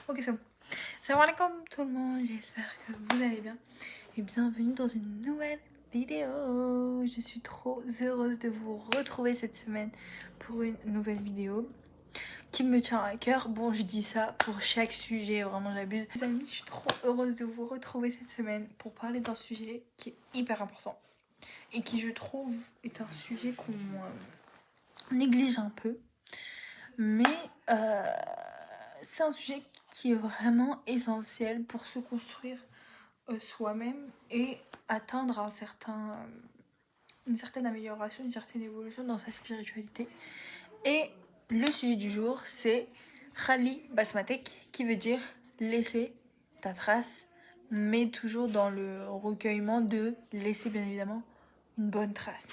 Ok, c'est bon. Salam alaikum tout le monde, j'espère que vous allez bien. Et bienvenue dans une nouvelle vidéo. Je suis trop heureuse de vous retrouver cette semaine pour une nouvelle vidéo qui me tient à cœur. Bon, je dis ça pour chaque sujet, vraiment j'abuse. Les amis, je suis trop heureuse de vous retrouver cette semaine pour parler d'un sujet qui est hyper important. Et qui, je trouve, est un sujet qu'on néglige un peu. Mais c'est un sujet qui est vraiment essentiel pour se construire soi-même et atteindre une certaine amélioration, une certaine évolution dans sa spiritualité. Et le sujet du jour, c'est Khali Basmatek, qui veut dire laisser ta trace, mais toujours dans le recueillement de laisser bien évidemment une bonne trace.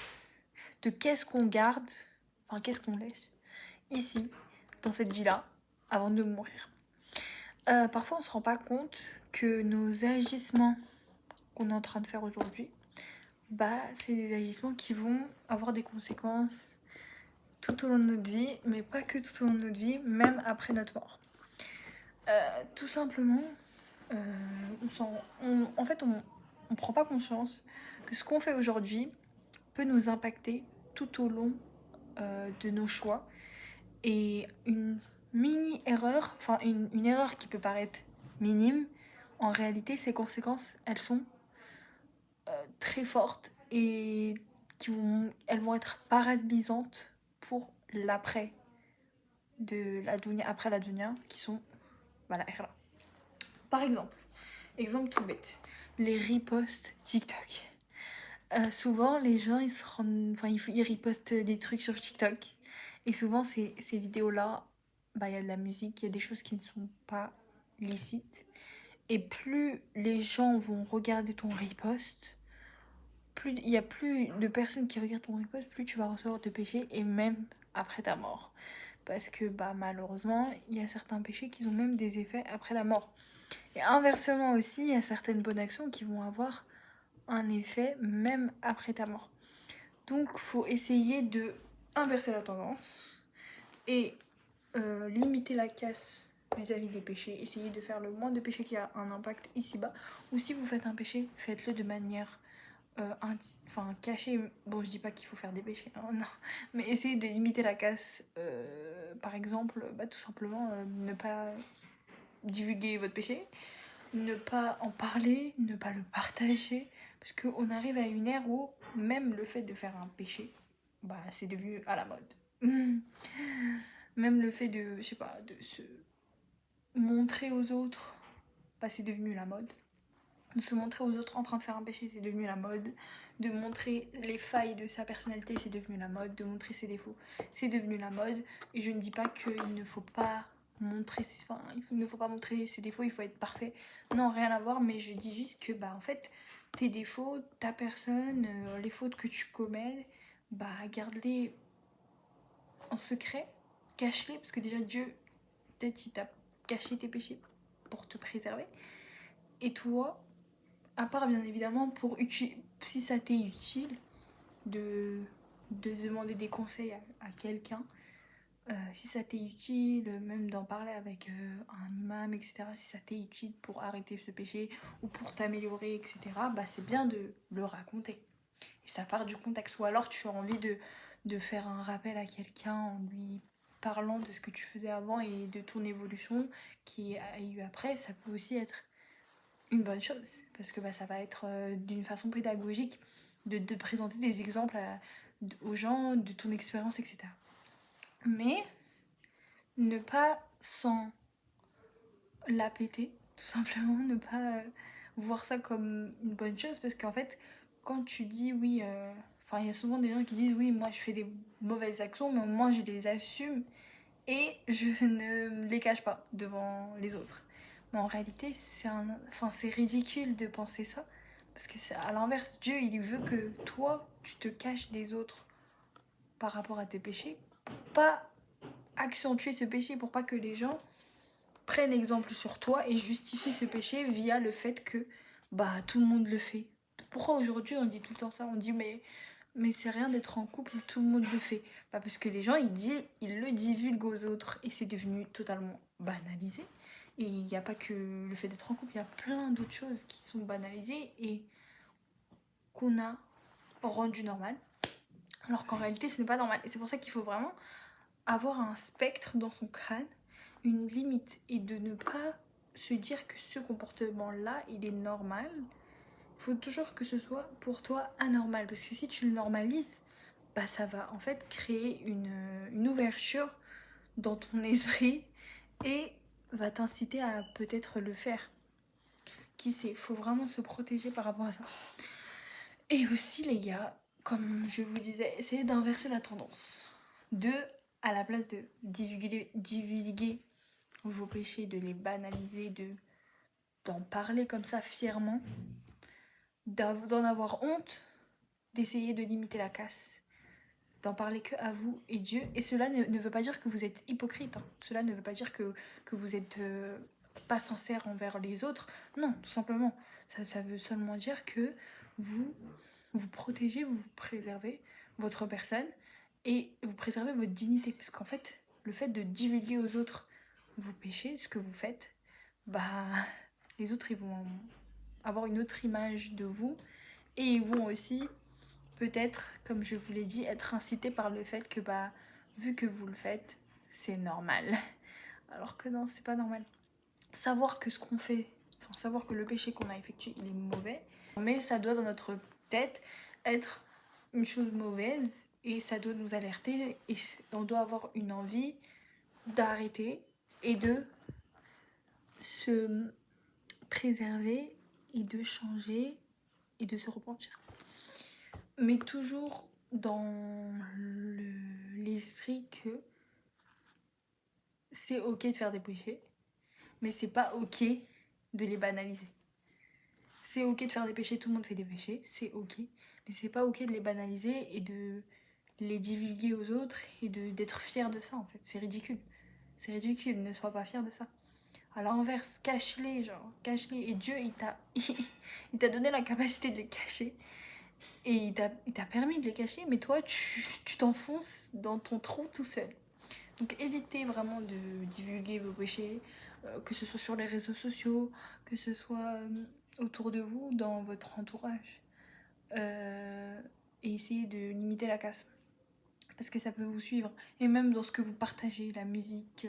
De qu'est-ce qu'on garde, enfin qu'est-ce qu'on laisse ici, dans cette vie-là, avant de mourir. Parfois on se rend pas compte que nos agissements qu'on est en train de faire aujourd'hui, c'est des agissements qui vont avoir des conséquences tout au long de notre vie, mais pas que tout au long de notre vie, même après notre mort. Tout simplement, on prend pas conscience que ce qu'on fait aujourd'hui peut nous impacter tout au long de nos choix. Et une mini erreur, enfin une erreur qui peut paraître minime, en réalité ses conséquences elles sont très fortes et elles vont être paralysantes pour l'après de la dunya, après la dunya, qui sont voilà. Par exemple tout bête, les reposts TikTok. Souvent les gens ils repostent des trucs sur TikTok et souvent ces vidéos là, il y a de la musique, il y a des choses qui ne sont pas licites, et plus les gens vont regarder ton repost, plus il y a plus de personnes qui regardent ton repost, plus tu vas recevoir de péchés, et même après ta mort, parce que malheureusement il y a certains péchés qui ont même des effets après la mort, et inversement aussi il y a certaines bonnes actions qui vont avoir un effet même après ta mort. Donc faut essayer de inverser la tendance et limiter la casse vis-à-vis des péchés. Essayez de faire le moins de péchés qui a un impact ici-bas. Ou si vous faites un péché, faites-le de manière cachée. Bon, je dis pas qu'il faut faire des péchés, hein, non. Mais essayez de limiter la casse. Par exemple, tout simplement ne pas divulguer votre péché, ne pas en parler, ne pas le partager, parce qu'on arrive à une ère où même le fait de faire un péché, c'est devenu à la mode. Même le fait de, je sais pas, de se montrer aux autres, c'est devenu la mode. De se montrer aux autres en train de faire un péché, c'est devenu la mode. De montrer les failles de sa personnalité, c'est devenu la mode. De montrer ses défauts, c'est devenu la mode. Et je ne dis pas qu'il ne faut pas il ne faut pas montrer ses défauts, il faut être parfait. Non, rien à voir, mais je dis juste que en fait, tes défauts, ta personne, les fautes que tu commets, garde-les en secret, cache-les, parce que déjà Dieu, peut-être il t'a caché tes péchés pour te préserver. Et toi, à part bien évidemment si ça t'est utile de demander des conseils à quelqu'un, si ça t'est utile, même d'en parler avec un imam, etc., si ça t'est utile pour arrêter ce péché ou pour t'améliorer, etc., c'est bien de le raconter. Et ça part du contexte. Ou alors tu as envie de faire un rappel à quelqu'un en lui parlant de ce que tu faisais avant et de ton évolution qui a eu après, ça peut aussi être une bonne chose, parce que ça va être d'une façon pédagogique de présenter des exemples aux gens de ton expérience, etc. Mais ne pas s'en la péter, tout simplement, ne pas voir ça comme une bonne chose, parce qu'en fait, quand tu dis oui, il y a souvent des gens qui disent oui, moi je fais des mauvaises actions, mais moi je les assume et je ne les cache pas devant les autres. Mais en réalité, c'est ridicule de penser ça, parce que c'est à l'inverse. Dieu, il veut que toi, tu te caches des autres par rapport à tes péchés, pour pas accentuer ce péché, pour pas que les gens prennent exemple sur toi et justifient ce péché via le fait que tout le monde le fait. Pourquoi aujourd'hui on dit tout le temps ça? On dit mais mais c'est rien d'être en couple, tout le monde le fait. Pas parce que les gens, ils le divulguent aux autres et c'est devenu totalement banalisé. Et il n'y a pas que le fait d'être en couple, il y a plein d'autres choses qui sont banalisées et qu'on a rendu normal. Alors qu'en réalité, ce n'est pas normal. Et c'est pour ça qu'il faut vraiment avoir un spectre dans son crâne, une limite, et de ne pas se dire que ce comportement-là, il est normal. Il faut toujours que ce soit pour toi anormal. Parce que si tu le normalises, bah ça va en fait créer une ouverture dans ton esprit et va t'inciter à peut-être le faire. Qui sait, il faut vraiment se protéger par rapport à ça. Et aussi les gars, comme je vous disais, essayez d'inverser la tendance. À la place de divulguer vos péchés, de les banaliser, d'en parler comme ça fièrement, d'en avoir honte, d'essayer de limiter la casse, d'en parler que à vous et Dieu. Et cela ne veut pas dire que vous êtes hypocrite. Hein. Cela ne veut pas dire que vous êtes pas sincère envers les autres. Non, tout simplement. Ça veut seulement dire que vous protégez, vous préservez votre personne et vous préservez votre dignité. Parce qu'en fait, le fait de divulguer aux autres vos péchés, ce que vous faites, bah les autres ils vont avoir une autre image de vous et ils vont aussi peut-être, comme je vous l'ai dit, être incités par le fait que bah vu que vous le faites, c'est normal. Alors que non, c'est pas normal. Savoir que ce qu'on fait, enfin savoir que le péché qu'on a effectué, il est mauvais, mais ça doit dans notre tête être une chose mauvaise et ça doit nous alerter et on doit avoir une envie d'arrêter et de se préserver et de changer et de se repentir. Mais toujours dans l'esprit que c'est ok de faire des péchés, mais c'est pas ok de les banaliser. C'est ok de faire des péchés, tout le monde fait des péchés, c'est ok, mais c'est pas ok de les banaliser et de les divulguer aux autres et d'être fier de ça en fait. C'est ridicule. C'est ridicule, ne sois pas fier de ça. À l'inverse, cache-les, genre, cache-les. Et Dieu, il t'a donné la capacité de les cacher. Et il t'a permis de les cacher, mais toi, tu t'enfonces dans ton trou tout seul. Donc évitez vraiment de divulguer vos péchés, que ce soit sur les réseaux sociaux, que ce soit autour de vous, dans votre entourage. Et essayez de limiter la casse. Parce que ça peut vous suivre. Et même dans ce que vous partagez, la musique,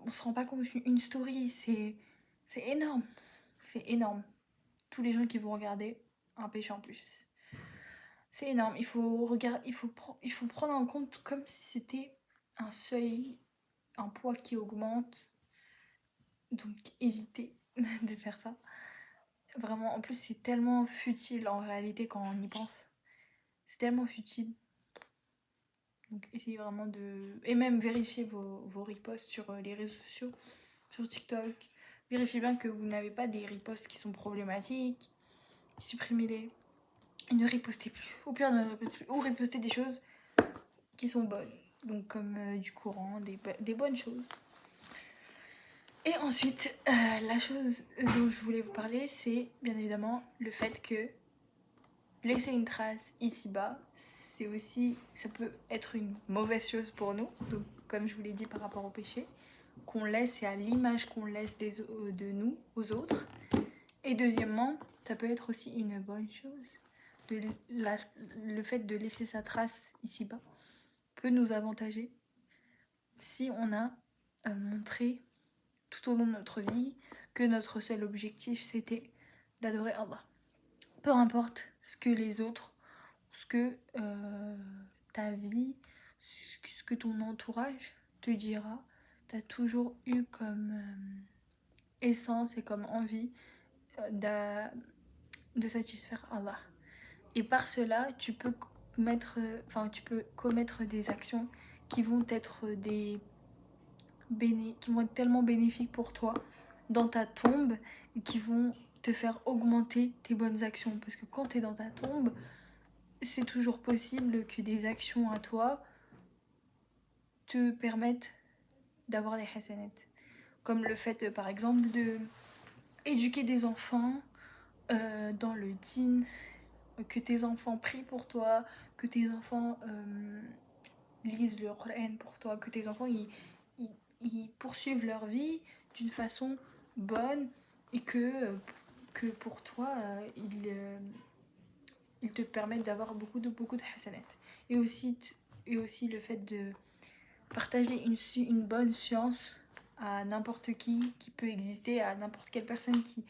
on se rend pas compte, une story, c'est énorme. C'est énorme. Tous les gens qui vont regarder, un péché en plus. C'est énorme. Il faut prendre en compte comme si c'était un seuil, un poids qui augmente. Donc évitez de faire ça. Vraiment, en plus c'est tellement futile en réalité quand on y pense. C'est tellement futile. Donc essayez vraiment de... Et même vérifiez vos reposts sur les réseaux sociaux, sur TikTok. Vérifiez bien que vous n'avez pas des reposts qui sont problématiques. Supprimez-les. Et ne ripostez plus. Au pire, ne ripostez plus. Ou ripostez des choses qui sont bonnes. Donc comme du Coran, des bonnes choses. Et ensuite, la chose dont je voulais vous parler, c'est bien évidemment le fait que laisser une trace ici-bas, c'est aussi, ça peut être une mauvaise chose pour nous. Donc comme je vous l'ai dit par rapport au péché, qu'on laisse et à l'image qu'on laisse de nous aux autres. Et deuxièmement, ça peut être aussi une bonne chose. Le fait de laisser sa trace ici-bas peut nous avantager si on a montré tout au long de notre vie que notre seul objectif c'était d'adorer Allah. Peu importe ce que les autres, ce que ta vie, ce que ton entourage te dira, t'as toujours eu comme essence et comme envie de satisfaire Allah. Et par cela, tu peux commettre des actions qui vont être qui vont être tellement bénéfiques pour toi dans ta tombe et qui vont te faire augmenter tes bonnes actions. Parce que quand tu es dans ta tombe, c'est toujours possible que des actions à toi te permettent d'avoir des hasanat. Comme le fait, par exemple, de éduquer des enfants dans le dîn, que tes enfants prient pour toi, que tes enfants lisent le Coran pour toi, que tes enfants ils, ils poursuivent leur vie d'une façon bonne et que pour toi ils te permettent d'avoir beaucoup de hasanat. Et aussi, et aussi le fait de partager une bonne science à n'importe qui peut exister, à n'importe quelle personne qui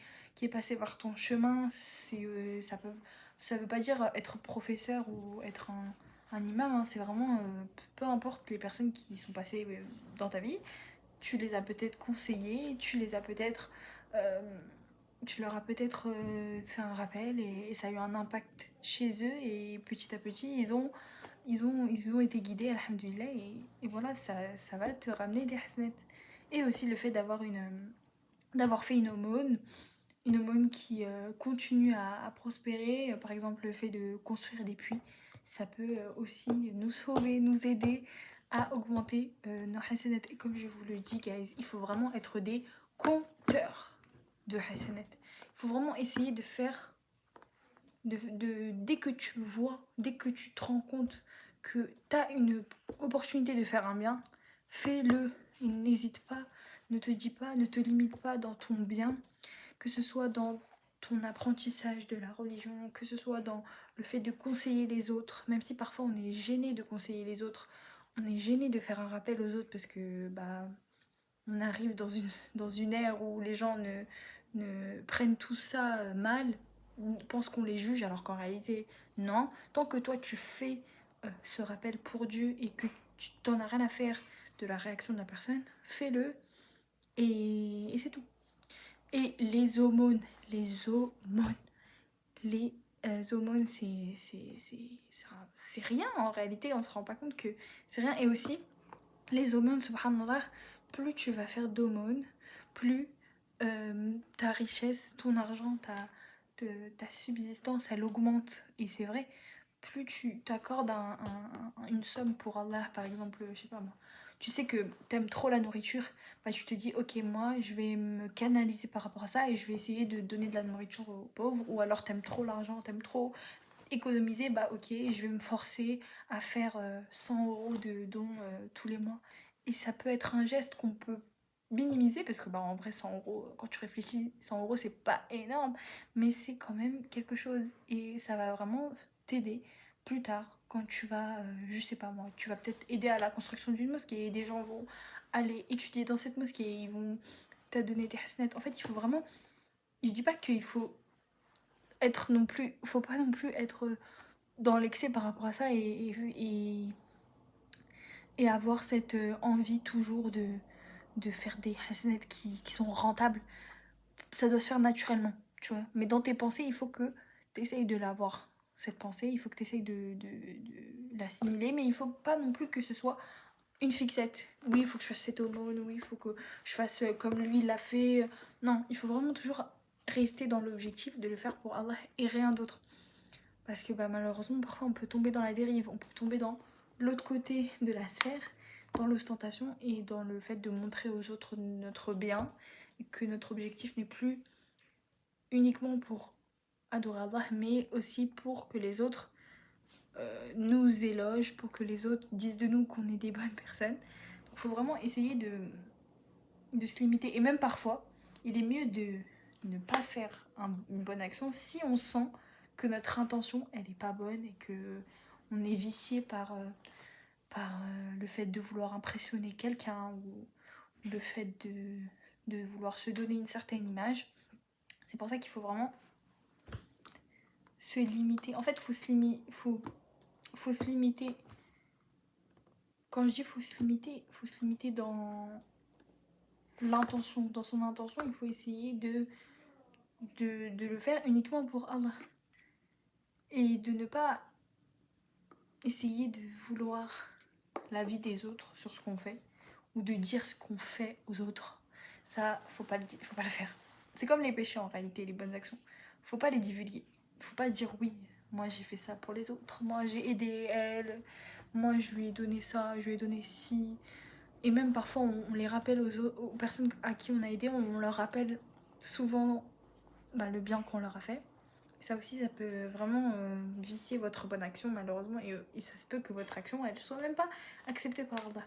est passée par ton chemin. Ça veut pas dire être professeur ou être un imam, hein, c'est vraiment peu importe les personnes qui sont passées dans ta vie, tu les as peut-être conseillées, euh, tu leur as peut-être fait un rappel et ça a eu un impact chez eux et petit à petit ils ont été guidés, alhamdoulilah, et voilà, ça va te ramener des hasanat. Et aussi le fait d'avoir fait une aumône qui continue à prospérer, par exemple le fait de construire des puits, ça peut aussi nous sauver, nous aider à augmenter nos hasanat. Et comme je vous le dis, guys, il faut vraiment être des compteurs de hasanat. Il faut vraiment essayer de faire dès que tu vois, dès que tu te rends compte que tu as une opportunité de faire un bien, fais-le. Et n'hésite pas, ne te dis pas, ne te limite pas dans ton bien, que ce soit dans ton apprentissage de la religion, que ce soit dans le fait de conseiller les autres, même si parfois on est gêné de conseiller les autres, on est gêné de faire un rappel aux autres parce que on arrive dans une ère où les gens ne prennent tout ça mal, pensent qu'on les juge alors qu'en réalité non. Tant que toi tu fais ce rappel pour Dieu et que tu t'en as rien à faire de la réaction de la personne, fais-le et c'est tout. Et les aumônes, les aumônes, c'est rien en réalité, on se rend pas compte que c'est rien. Et aussi, les aumônes, subhanallah, plus tu vas faire d'aumônes, plus ta richesse, ton argent, ta subsistance, elle augmente. Et c'est vrai, plus tu t'accordes une somme pour Allah, par exemple, je sais pas moi, tu sais que t'aimes trop la nourriture, bah tu te dis ok, moi je vais me canaliser par rapport à ça et je vais essayer de donner de la nourriture aux pauvres. Ou alors t'aimes trop l'argent, t'aimes trop économiser, bah ok, je vais me forcer à faire 100 € de dons tous les mois. Et ça peut être un geste qu'on peut minimiser parce que bah en vrai 100 €, quand tu réfléchis, 100 € c'est pas énorme, mais c'est quand même quelque chose et ça va vraiment t'aider plus tard quand tu vas, je sais pas moi, tu vas peut-être aider à la construction d'une mosquée et des gens vont aller étudier dans cette mosquée, ils vont te donner des hasanats. En fait, il faut vraiment, je dis pas qu'il faut être non plus, faut pas non plus être dans l'excès par rapport à ça et avoir cette envie toujours de faire des hasanats qui sont rentables. Ça doit se faire naturellement, tu vois. Mais dans tes pensées, il faut que tu essayes de l'avoir, cette pensée. Il faut que tu essayes de l'assimiler, mais il faut pas non plus que ce soit une fixette. Oui, il faut que je fasse cette aumône, oui, il faut que je fasse comme lui l'a fait. Non, il faut vraiment toujours rester dans l'objectif de le faire pour Allah et rien d'autre. Parce que bah, malheureusement, parfois on peut tomber dans la dérive, on peut tomber dans l'autre côté de la sphère, dans l'ostentation et dans le fait de montrer aux autres notre bien, et que notre objectif n'est plus uniquement pour adorer Allah, mais aussi pour que les autres nous élogent, pour que les autres disent de nous qu'on est des bonnes personnes. Il faut vraiment essayer de se limiter. Et même parfois, il est mieux de ne pas faire une bonne action si on sent que notre intention, elle n'est pas bonne et que on est vicié par le fait de vouloir impressionner quelqu'un ou le fait de vouloir se donner une certaine image. C'est pour ça qu'il faut vraiment se limiter. En fait, faut se limiter. Quand je dis faut se limiter dans l'intention. Dans son intention, il faut essayer de le faire uniquement pour Allah. Et de ne pas essayer de vouloir la vie des autres sur ce qu'on fait ou de dire ce qu'on fait aux autres. Ça, faut pas le faire. C'est comme les péchés en réalité, les bonnes actions. Faut pas les divulguer. Faut pas dire oui, moi j'ai fait ça pour les autres, moi j'ai aidé elle, moi je lui ai donné ça, je lui ai donné ci. Et même parfois on les rappelle aux personnes à qui on a aidé, on leur rappelle souvent le bien qu'on leur a fait. Ça aussi, ça peut vraiment vicier votre bonne action, malheureusement, et ça se peut que votre action, elle soit même pas acceptée par Allah.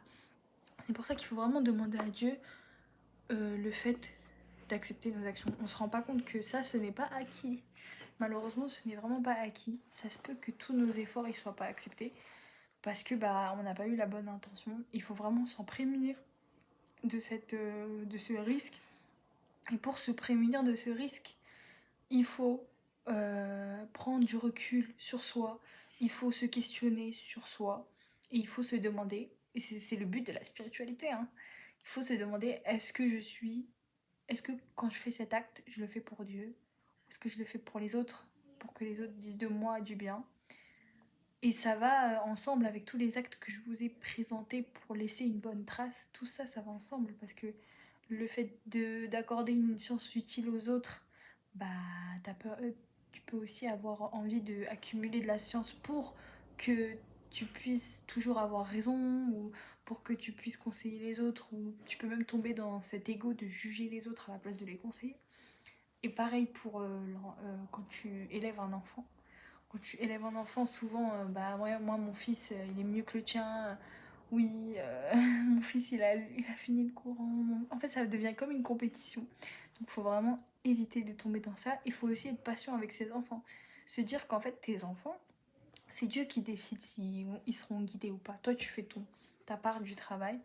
C'est pour ça qu'il faut vraiment demander à Dieu le fait d'accepter nos actions. On se rend pas compte que ça, ce n'est pas acquis. Malheureusement, ce n'est vraiment pas acquis. Ça se peut que tous nos efforts ne soient pas acceptés parce que on n'a pas eu la bonne intention. Il faut vraiment s'en prémunir de ce risque. Et pour se prémunir de ce risque, il faut prendre du recul sur soi, il faut se questionner sur soi, et il faut se demander, et c'est le but de la spiritualité, hein, il faut se demander, est-ce que quand je fais cet acte, je le fais pour Dieu? Est-ce que je le fais pour les autres? Pour que les autres disent de moi du bien? Et ça va ensemble avec tous les actes que je vous ai présentés pour laisser une bonne trace. Tout ça, ça va ensemble parce que le fait d'accorder une science utile aux autres, bah, tu peux aussi avoir envie d'accumuler de la science pour que tu puisses toujours avoir raison ou pour que tu puisses conseiller les autres, ou tu peux même tomber dans cet ego de juger les autres à la place de les conseiller. Et pareil pour quand tu élèves un enfant. Quand tu élèves un enfant, souvent, ouais, moi, mon fils, il est mieux que le tien. Oui, mon fils, il a fini le cours. En fait, ça devient comme une compétition. Donc, il faut vraiment éviter de tomber dans ça. Il faut aussi être patient avec ses enfants. Se dire qu'en fait, tes enfants, c'est Dieu qui décide s'ils ils seront guidés ou pas. Toi, tu fais ta part du travail.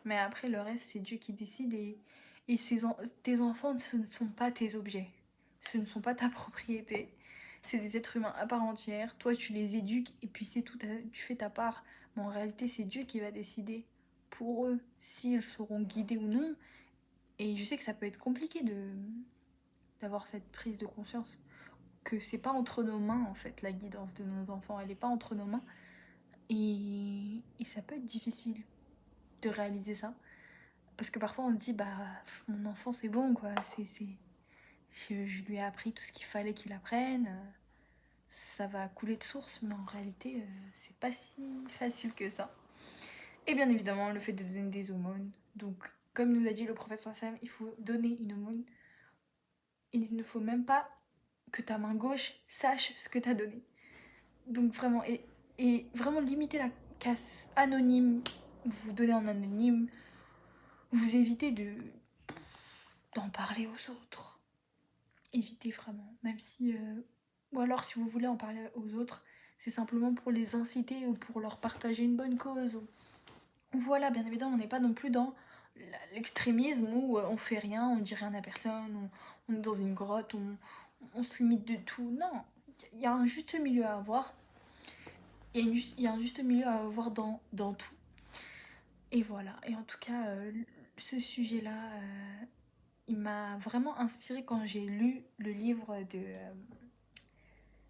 Mais après, le reste, c'est Dieu qui décide. Et tes enfants, ce ne sont pas tes objets. Ce ne sont pas ta propriété. C'est des êtres humains à part entière. Toi, tu les éduques et puis c'est tout. Tu fais ta part. Mais en réalité, c'est Dieu qui va décider pour eux s'ils seront guidés ou non. Et je sais que ça peut être compliqué d'avoir cette prise de conscience. Que c'est pas entre nos mains, en fait, la guidance de nos enfants. Elle est pas entre nos mains. Et ça peut être difficile de réaliser ça. Parce que parfois on se dit, mon enfant c'est bon quoi, je lui ai appris tout ce qu'il fallait qu'il apprenne, ça va couler de source, mais en réalité c'est pas si facile que ça. Et bien évidemment le fait de donner des aumônes, donc comme nous a dit le prophète sallam, il faut donner une aumône, il ne faut même pas que ta main gauche sache ce que t'as donné. Donc vraiment, et vraiment limiter la casse anonyme, vous donnez en anonyme, vous évitez d'en parler aux autres. Évitez vraiment, même si... ou alors si vous voulez en parler aux autres, c'est simplement pour les inciter ou pour leur partager une bonne cause. Voilà, bien évidemment, on n'est pas non plus dans l'extrémisme où on fait rien, on dit rien à personne, on est dans une grotte, on se limite de tout. Non, il y a un juste milieu à avoir. Il y a un juste milieu à avoir dans tout. Et voilà, et en tout cas, ce sujet-là, il m'a vraiment inspirée quand j'ai lu le livre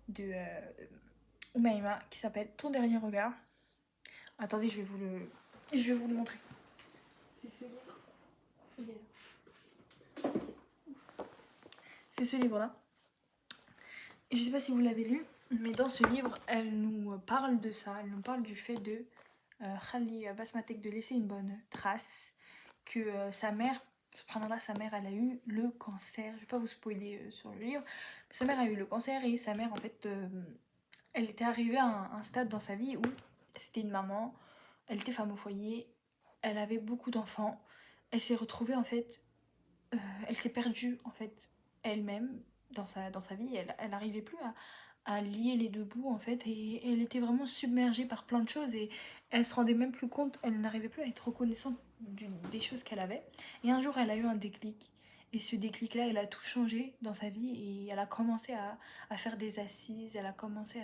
de Umaima qui s'appelle Ton dernier regard. Attendez, je vais vous le montrer. C'est ce livre. Il est là. C'est ce livre-là. Et je sais pas si vous l'avez lu, mais dans ce livre, elle nous parle de ça. Elle nous parle du fait de Khali Basmatek de laisser une bonne trace, que sa mère, subhanallah, sa mère, elle a eu le cancer. Je vais pas vous spoiler sur le livre, mais sa mère a eu le cancer et sa mère, en fait, elle était arrivée à un stade dans sa vie où c'était une maman, elle était femme au foyer, elle avait beaucoup d'enfants, elle s'est retrouvée en fait, elle s'est perdue en fait elle-même dans sa vie, elle n'arrivait plus à lier les deux bouts en fait, et elle était vraiment submergée par plein de choses et elle se rendait même plus compte, elle n'arrivait plus à être reconnaissante des choses qu'elle avait. Et un jour elle a eu un déclic, et ce déclic là, elle a tout changé dans sa vie et elle a commencé à faire des assises, elle a commencé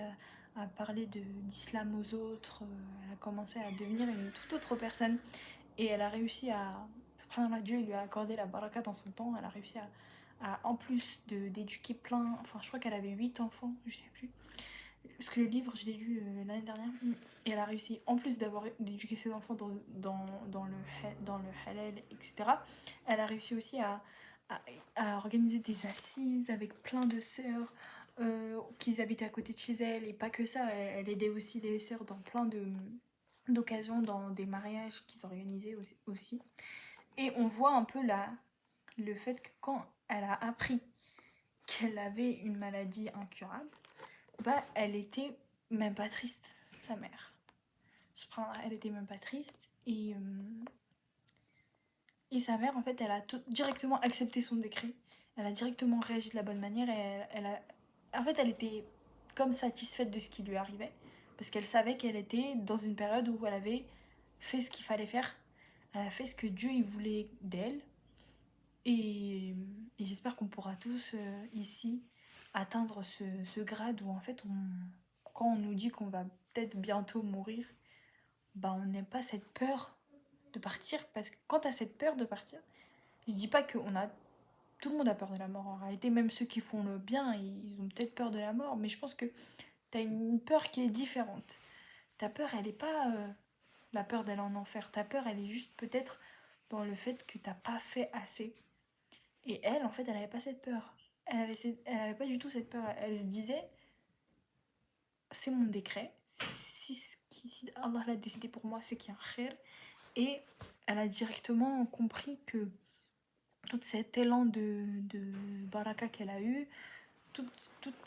à parler d'islam aux autres, elle a commencé à devenir une toute autre personne et elle a réussi à, subhanallah, Dieu lui a accordé la baraka dans son temps, elle a réussi en plus d'éduquer plein, enfin je crois qu'elle avait 8 enfants, je sais plus, parce que le livre je l'ai lu l'année dernière, et elle a réussi en plus d'éduquer ses enfants dans le halal, etc. Elle a réussi aussi à organiser des assises avec plein de sœurs qui habitaient à côté de chez elle, et pas que ça, elle aidait aussi les sœurs dans plein d'occasions, dans des mariages qu'ils organisaient aussi. Et on voit un peu le fait que quand elle a appris qu'elle avait une maladie incurable, bah elle était même pas triste, sa mère. Subhanallah, elle était même pas triste et sa mère en fait elle a directement accepté son décret, elle a directement réagi de la bonne manière et en fait elle était comme satisfaite de ce qui lui arrivait parce qu'elle savait qu'elle était dans une période où elle avait fait ce qu'il fallait faire, elle a fait ce que Dieu il voulait d'elle et j'espère qu'on pourra tous ici atteindre ce grade où en fait quand on nous dit qu'on va peut-être bientôt mourir, bah on n'aime pas cette peur de partir parce que quand t'as cette peur de partir, je dis pas que tout le monde a peur de la mort en réalité, même ceux qui font le bien ils ont peut-être peur de la mort, mais je pense que t'as une peur qui est différente. Ta peur elle est pas la peur d'aller en enfer, ta peur elle est juste peut-être dans le fait que t'as pas fait assez. Et elle en fait elle avait pas cette peur, elle avait pas du tout cette peur, elle se disait c'est mon décret, si Allah l'a décidé pour moi c'est qu'il y a un khair. Et elle a directement compris que tout cet élan de baraka qu'elle a eu, toutes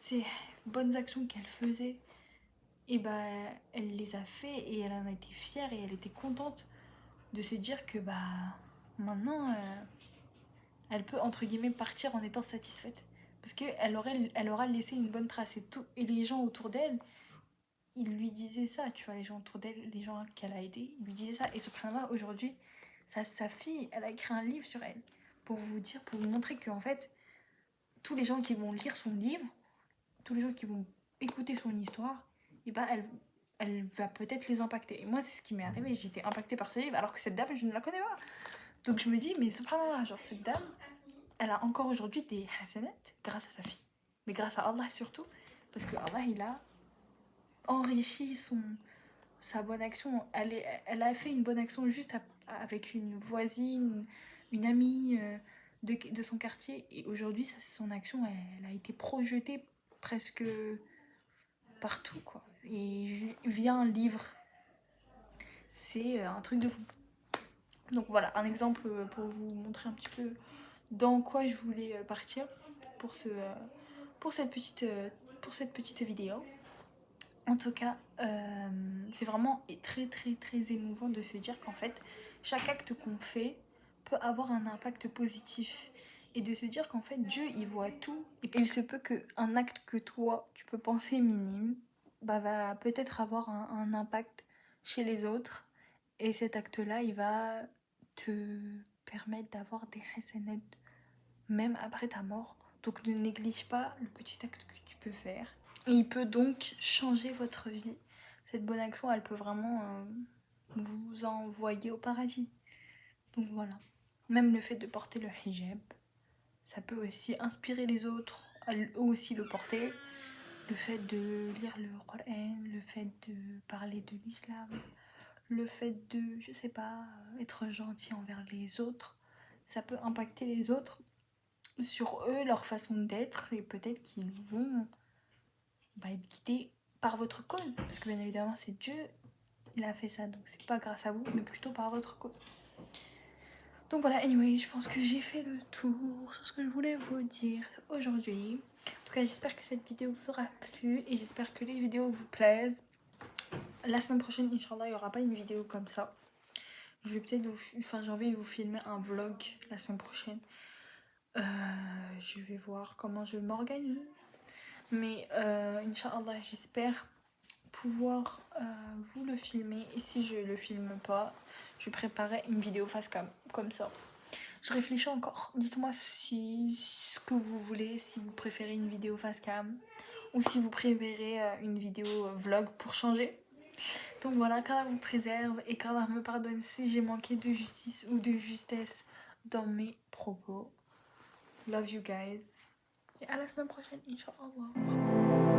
ces bonnes actions qu'elle faisait, et bah elle les a fait et elle en a été fière et elle était contente de se dire que bah maintenant elle peut entre guillemets partir en étant satisfaite parce que elle aura laissé une bonne trace et les gens autour d'elle ils lui disaient ça, tu vois, les gens autour d'elle, les gens qu'elle a aidés, ils lui disaient ça. Et subhanallah, aujourd'hui, sa fille, elle a écrit un livre sur elle pour pour vous montrer qu'en fait, tous les gens qui vont lire son livre, tous les gens qui vont écouter son histoire, et ben elle va peut-être les impacter. Et moi, c'est ce qui m'est arrivé, j'ai été impactée par ce livre, alors que cette dame, je ne la connais pas. Donc je me dis, mais subhanallah, genre cette dame, elle a encore aujourd'hui des hasanat grâce à sa fille. Mais grâce à Allah surtout, parce que Allah, il a enrichi sa bonne action. Elle a fait une bonne action juste avec une voisine, une amie de son quartier. Et aujourd'hui, son action, elle a été projetée presque partout, quoi. Et via un livre. C'est un truc de fou. Donc voilà, un exemple pour vous montrer un petit peu dans quoi je voulais partir pour, pour cette petite vidéo. En tout cas, c'est vraiment très très très émouvant de se dire qu'en fait, chaque acte qu'on fait peut avoir un impact positif. Et de se dire qu'en fait, Dieu, il voit tout. Et il se peut qu'un acte que toi, tu peux penser minime, bah, va peut-être avoir un impact chez les autres. Et cet acte-là, il va te permettre d'avoir des hasanat même après ta mort. Donc ne néglige pas le petit acte que tu peux faire. Et il peut donc changer votre vie. Cette bonne action, elle peut vraiment vous envoyer au paradis. Donc voilà. Même le fait de porter le hijab, ça peut aussi inspirer les autres à eux aussi le porter. Le fait de lire le Coran, le fait de parler de l'islam, le fait de, je sais pas, être gentil envers les autres, ça peut impacter les autres sur eux, leur façon d'être, et peut-être qu'ils vont être guidés par votre cause. Parce que bien évidemment, c'est Dieu, il a fait ça, donc c'est pas grâce à vous, mais plutôt par votre cause. Donc voilà, anyway, je pense que j'ai fait le tour sur ce que je voulais vous dire aujourd'hui. En tout cas, j'espère que cette vidéo vous aura plu et j'espère que les vidéos vous plaisent. La semaine prochaine, Inch'Allah, il n'y aura pas une vidéo comme ça. Je vais peut-être j'ai envie de vous filmer un vlog la semaine prochaine. Je vais voir comment je m'organise. Mais Inch'Allah, j'espère pouvoir vous le filmer. Et si je le filme pas, je préparerai une vidéo face cam comme ça. Je réfléchis encore. Dites-moi ce que vous voulez, si vous préférez une vidéo face cam ou si vous préférez une vidéo vlog pour changer. Donc voilà, qu'Allah vous préserve et qu'Allah me pardonne si j'ai manqué de justice ou de justesse dans mes propos. Love you guys. Et à la semaine prochaine, Inch'Allah.